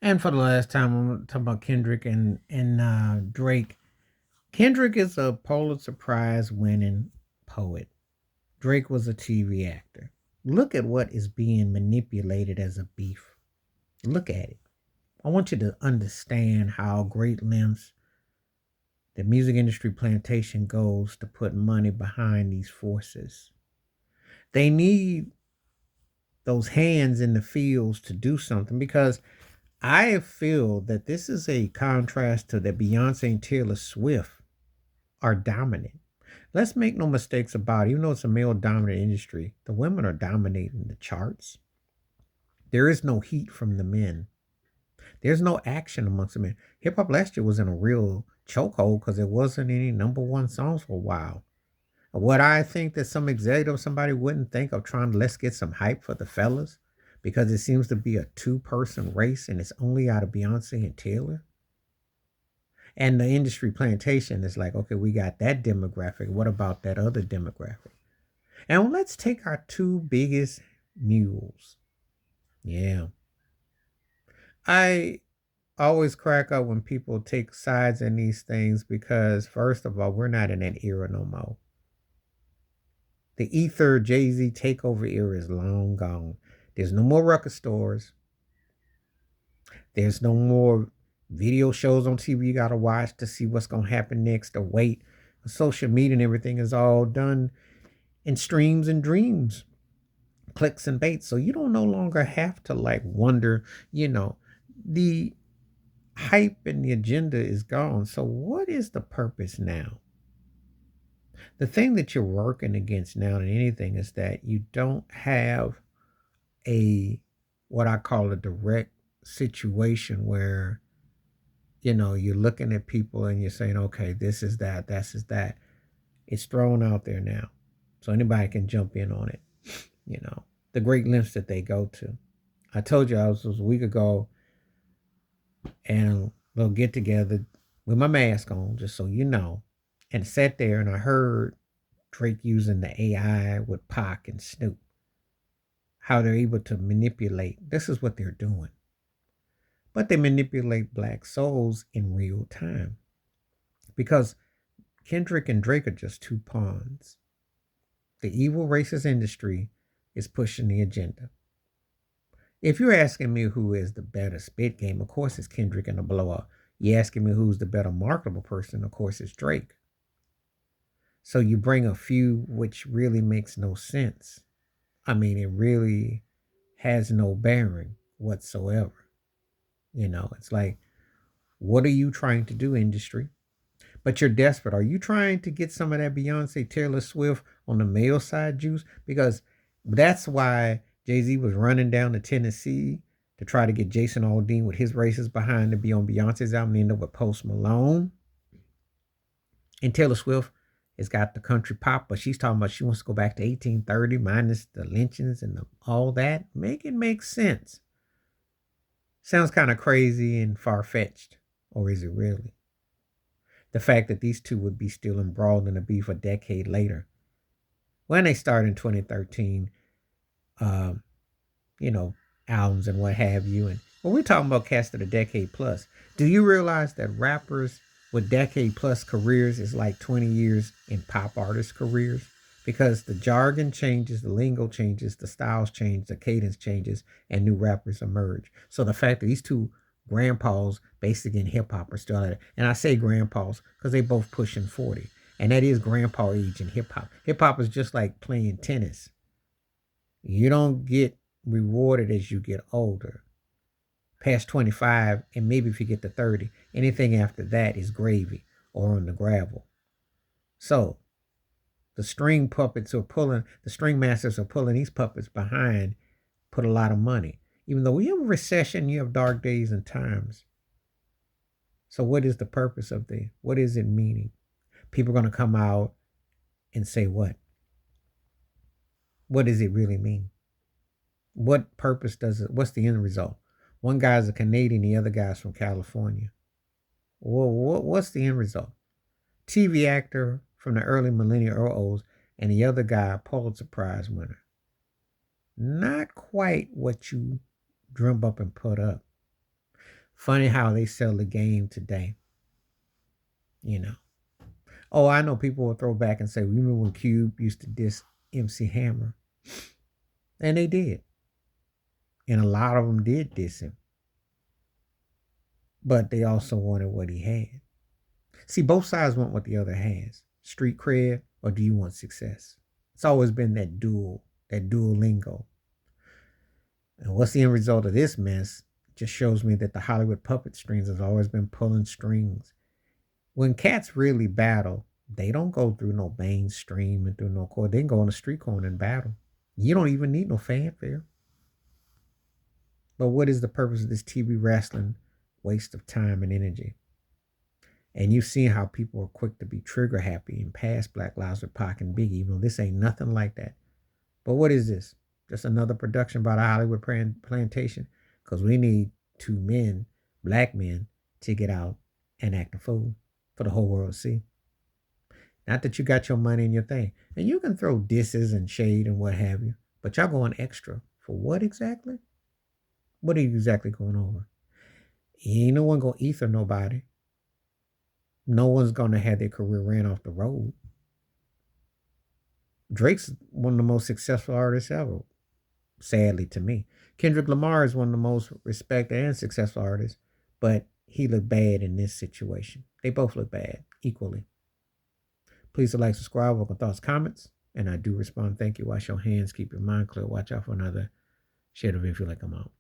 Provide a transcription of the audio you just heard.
And for the last time, I'm talking about Kendrick and Drake. Kendrick is a Pulitzer Prize winning poet. Drake was a TV actor. Look at what is being manipulated as a beef. Look at it. I want you to understand how great lengths the music industry plantation goes to put money behind these forces. They need those hands in the fields to do something because I feel that this is a contrast to that Beyonce and Taylor Swift are dominant. Let's make no mistakes about it. Even though it's a male dominant industry, the women are dominating the charts. There is no heat from the men. There's no action amongst the men. Hip hop last year was in a real chokehold because there wasn't any number one songs for a while. What I think that some executive, somebody wouldn't think of trying to let's get some hype for the fellas because it seems to be a two-person race and it's only out of Beyonce and Taylor. And the industry plantation is like, okay, we got that demographic. What about that other demographic? And let's take our two biggest mules. Yeah. I always crack up when people take sides in these things because, first of all, we're not in that era no more. The Ether Jay Z takeover era is long gone. There's no more record stores. There's no more video shows on TV you gotta watch to see what's gonna happen next or wait. Social media and everything is all done in streams and dreams, clicks and baits. So you don't no longer have to like wonder, the hype and the agenda is gone. So what is the purpose now? The thing that you're working against now than anything is that you don't have a what I call a direct situation where you're looking at people and you're saying, okay, this is that, this is that. It's thrown out there now. So anybody can jump in on it, you know, the great lengths that they go to. I told you I was a week ago and we'll get together with my mask on, just so you know, and sat there and I heard Drake using the AI with Pac and Snoop, how they're able to manipulate. This is what they're doing. But they manipulate black souls in real time because Kendrick and Drake are just two pawns. The evil racist industry is pushing the agenda. If you're asking me who is the better spit game, of course it's Kendrick and the blowout. You're asking me who's the better marketable person, of course it's Drake. So you bring a few which really makes no sense. I mean, it really has no bearing whatsoever. It's like, what are you trying to do, industry? But you're desperate. Are you trying to get some of that Beyonce, Taylor Swift on the male side juice? Because that's why Jay Z was running down to Tennessee to try to get Jason Aldean with his races behind to be on Beyonce's album, and end up with Post Malone. And Taylor Swift has got the country pop, but she's talking about she wants to go back to 1830 minus the lynchings and all that. Make it make sense. Sounds kind of crazy and far fetched, or is it really? The fact that these two would be still embroiled in a beef a decade later. When they started in 2013, um, you know, albums and what have you. And when we're talking about cast of a decade plus, do you realize that rappers with decade plus careers is like 20 years in pop artist careers? Because the jargon changes, the lingo changes, the styles change, the cadence changes, and new rappers emerge. So the fact that these two grandpas, basically in hip hop, are still at it, and I say grandpas because they both pushing 40, and that is grandpa age in hip hop. Hip hop is just like playing tennis. You don't get rewarded as you get older, past 25, and maybe if you get to 30, anything after that is gravy or on the gravel. So the string masters are pulling these puppets behind, put a lot of money. Even though we have a recession, you have dark days and times. So what is the purpose of what is it meaning? People are going to come out and say what? What does it really mean? What purpose does it, what's the end result? One guy's a Canadian, the other guy's from California. Well, what's the end result? TV actor from the early millennial O's and the other guy, Pulitzer Prize winner. Not quite what you drum up and put up. Funny how they sell the game today, you know. Oh, I know people will throw back and say, remember when Cube used to diss MC Hammer? And they did. And a lot of them did diss him. But they also wanted what he had. See, both sides want what the other has. Street cred, or do you want success? It's always been that dual lingo. And what's the end result of this mess? Just shows me that the Hollywood puppet strings has always been pulling strings. When cats really battle, they don't go through no mainstream and through no court. They can go on the street corner and battle. You don't even need no fanfare. But what is the purpose of this TV wrestling waste of time and energy? And you've seen how people are quick to be trigger happy and pass Black Lives with Pac and Biggie, even though this ain't nothing like that. But what is this? Just another production by the Hollywood plantation? Because we need two men, black men, to get out and act a fool for the whole world to see. Not that you got your money in your thing. And you can throw disses and shade and what have you, but y'all going extra. For what exactly? What are you exactly going over? Ain't no one going to ether nobody. No one's going to have their career ran off the road. Drake's one of the most successful artists ever, sadly to me. Kendrick Lamar is one of the most respected and successful artists, but he looked bad in this situation. They both look bad equally. Please like, subscribe, welcome thoughts, comments, and I do respond. Thank you. Wash your hands, keep your mind clear, watch out for another share the video if you feel like I'm out.